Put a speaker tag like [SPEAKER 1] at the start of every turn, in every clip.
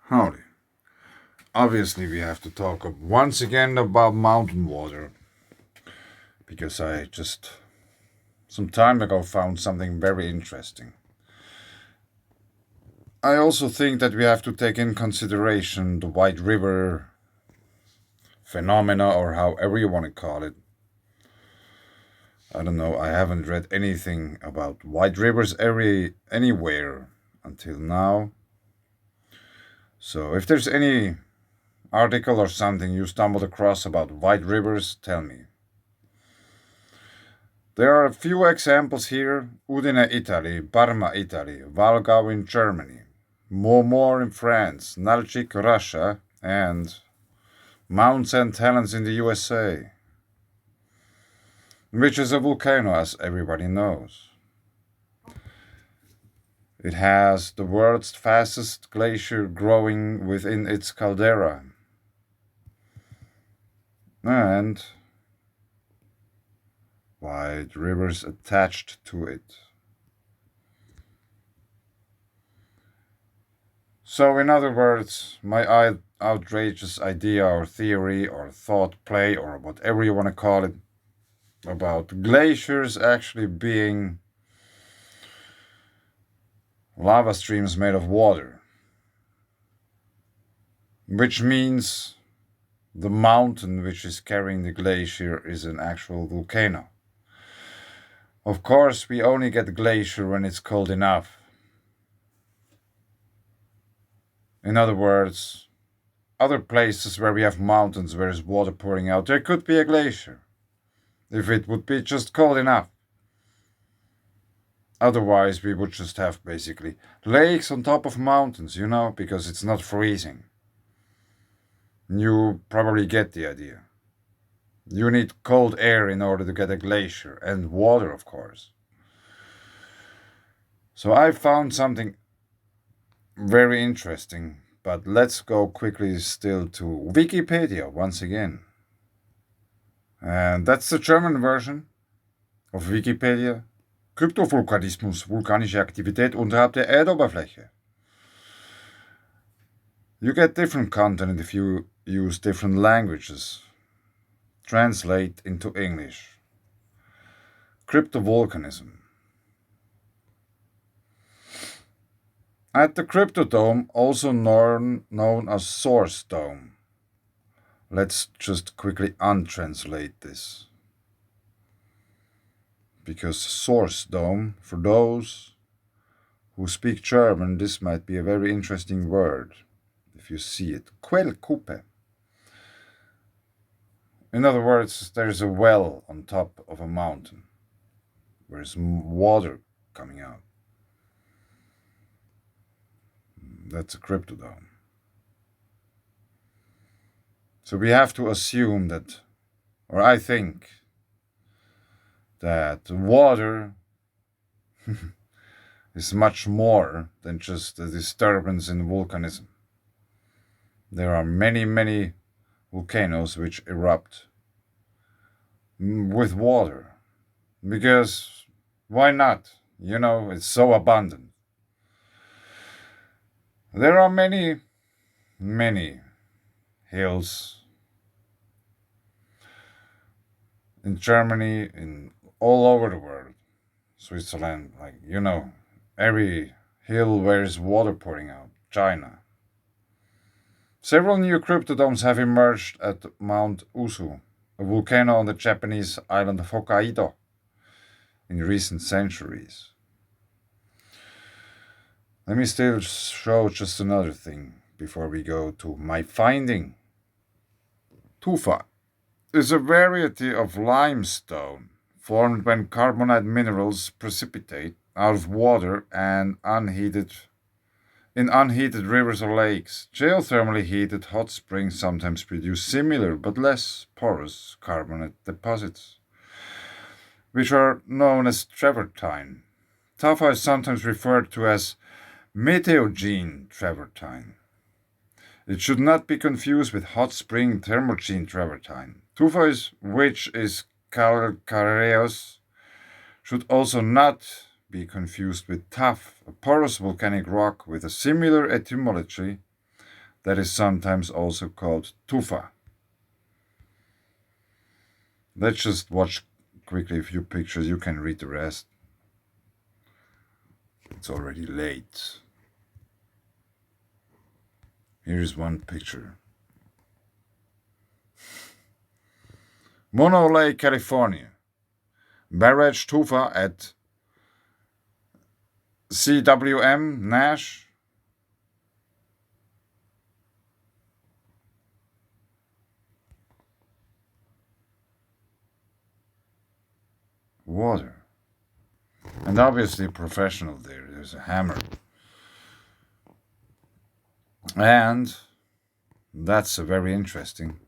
[SPEAKER 1] Howdy. Obviously, we have to talk once again about mountain water because I just some time ago found something very interesting. I also think that we have to take in consideration the White River phenomena, or however you want to call it. I don't know, I haven't read anything about white rivers anywhere until now. So if there's any article or something you stumbled across about white rivers, tell me. There are a few examples here: Udine, Italy; Parma, Italy; Walgau in Germany; Moor in France; Nalchik, Russia; and Mount St. Helens in the USA, which is a volcano, as everybody knows. It has the world's fastest glacier growing within its caldera, and wide rivers attached to it. So, in other words, my outrageous idea or theory or thought play or whatever you want to call it about glaciers actually being lava streams made of water, which means the mountain which is carrying the glacier is an actual volcano. Of course, we only get glacier when it's cold enough. In other words, other places where we have mountains where there's water pouring out, there could be a glacier, if it would be just cold enough. Otherwise, we would just have basically lakes on top of mountains, because it's not freezing. You probably get the idea. You need cold air in order to get a glacier, and water, of course. So I found something very interesting, but let's go quickly still to Wikipedia once again. And that's the German version of Wikipedia. Kryptovolkanismus, vulkanische Aktivität unterhalb der Erdoberfläche. You get different content if you use different languages. Translate into English. Cryptovolcanism. At the Cryptodome, also known as Source Dome. Let's just quickly untranslate this. Because Source Dome, for those who speak German, this might be a very interesting word if you see it. Quellkuppe. In other words, there's a well on top of a mountain where there's water coming out. That's a cryptodome. So we have to assume that, or I think, that water is much more than just a disturbance in volcanism. There are many, many volcanoes which erupt with water. Because why not? It's so abundant. There are many, many hills in Germany, in all over the world. Switzerland, every hill where is water pouring out. China. Several new cryptodomes have emerged at Mount Usu, a volcano on the Japanese island of Hokkaido, in recent centuries. Let me still show just another thing before we go to my finding. Tufa is a variety of limestone formed when carbonate minerals precipitate out of water and in unheated rivers or lakes. Geothermally heated hot springs sometimes produce similar but less porous carbonate deposits, which are known as travertine. Tufa is sometimes referred to as meteogene travertine. It should not be confused with hot spring thermogene travertine. Tufa, which is calcareous, should also not be confused with tuff, a porous volcanic rock with a similar etymology that is sometimes also called tufa. Let's just watch quickly a few pictures. You can read the rest. It's already late. Here is one picture. Mono Lake, California. Barrage tufa at CWM Nash. Water. And obviously professional there. There's a hammer. And that's very interesting.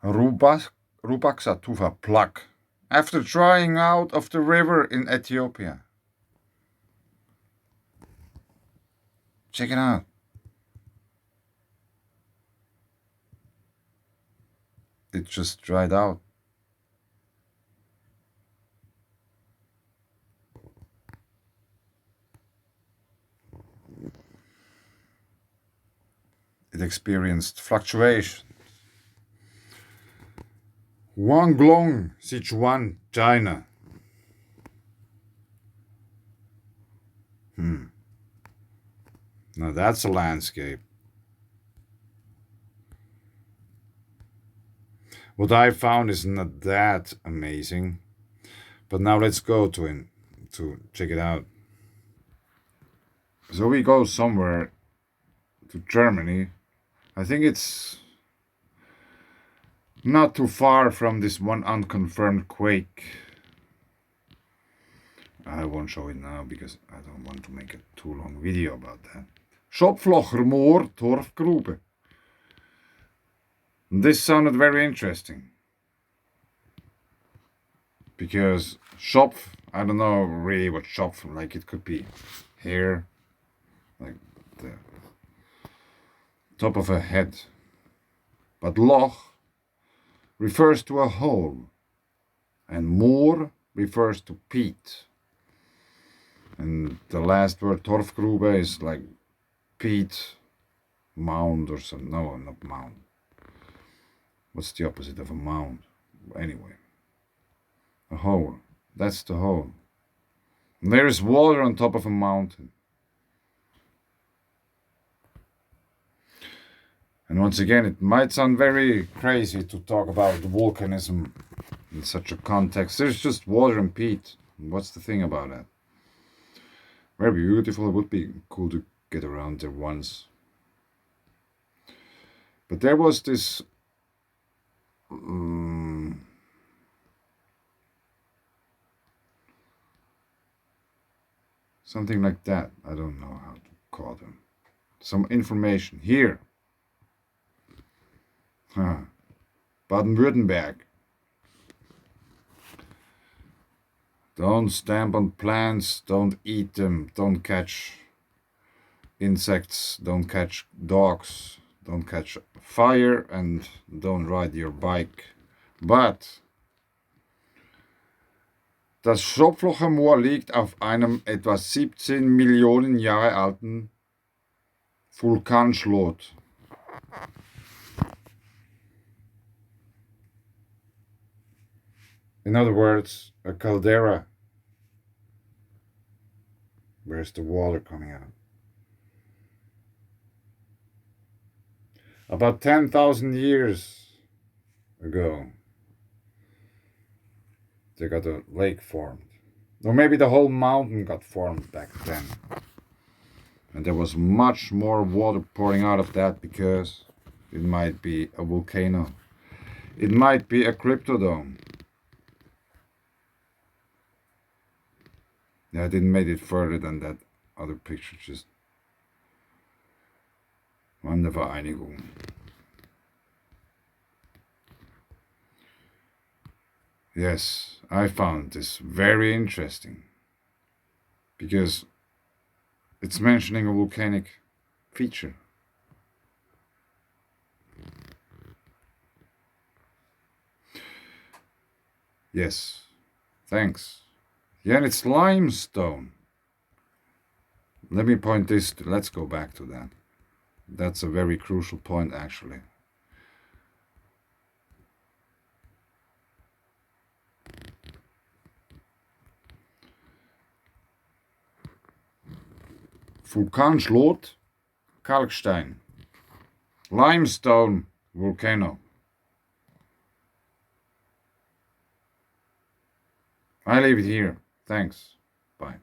[SPEAKER 1] Rubaxa tufa pluck after drying out of the river in Ethiopia. Check it out. It just dried out. It experienced fluctuation. Guangdong, Sichuan, China. Now that's a landscape. What I found is not that amazing, but now let's go to check it out. So we go somewhere to Germany. I think it's not too far from this one unconfirmed quake. I won't show it now because I don't want to make a too long video about that. Schopflocher Moor Torfgrube. This sounded very interesting. Because Schopf, I don't know really what Schopf, like it could be hair, like the top of a head. But Loch refers to a hole, and Moor refers to peat. And the last word, Torfgrube, is like peat, mound or something. No, not mound. What's the opposite of a mound? Anyway, a hole. That's the hole. And there is water on top of a mountain. And once again, it might sound very crazy to talk about volcanism in such a context. There's just water and peat. What's the thing about that? Very beautiful. It would be cool to get around there once. But there was this something like that. I don't know how to call them. Some information here. Baden-Württemberg. Don't stamp on plants, don't eat them, don't catch insects, don't catch dogs, don't catch fire, and don't ride your bike. But das Schopflocher Moor liegt auf einem etwa 17 Millionen Jahre alten Vulkanschlot. In other words, a caldera. Where's the water coming out? About 10,000 years ago, they got a lake formed. Or maybe the whole mountain got formed back then. And there was much more water pouring out of that because it might be a volcano. It might be a cryptodome. Yeah, I didn't make it further than that other picture, just Wandervereinigung. Yes, I found this very interesting because it's mentioning a volcanic feature. Yes, thanks. Yeah, and it's limestone. Let me point this, let's go back to that. That's a very crucial point, actually. Vulkanschlot, Kalkstein. Limestone, volcano. I leave it here. Thanks. Bye.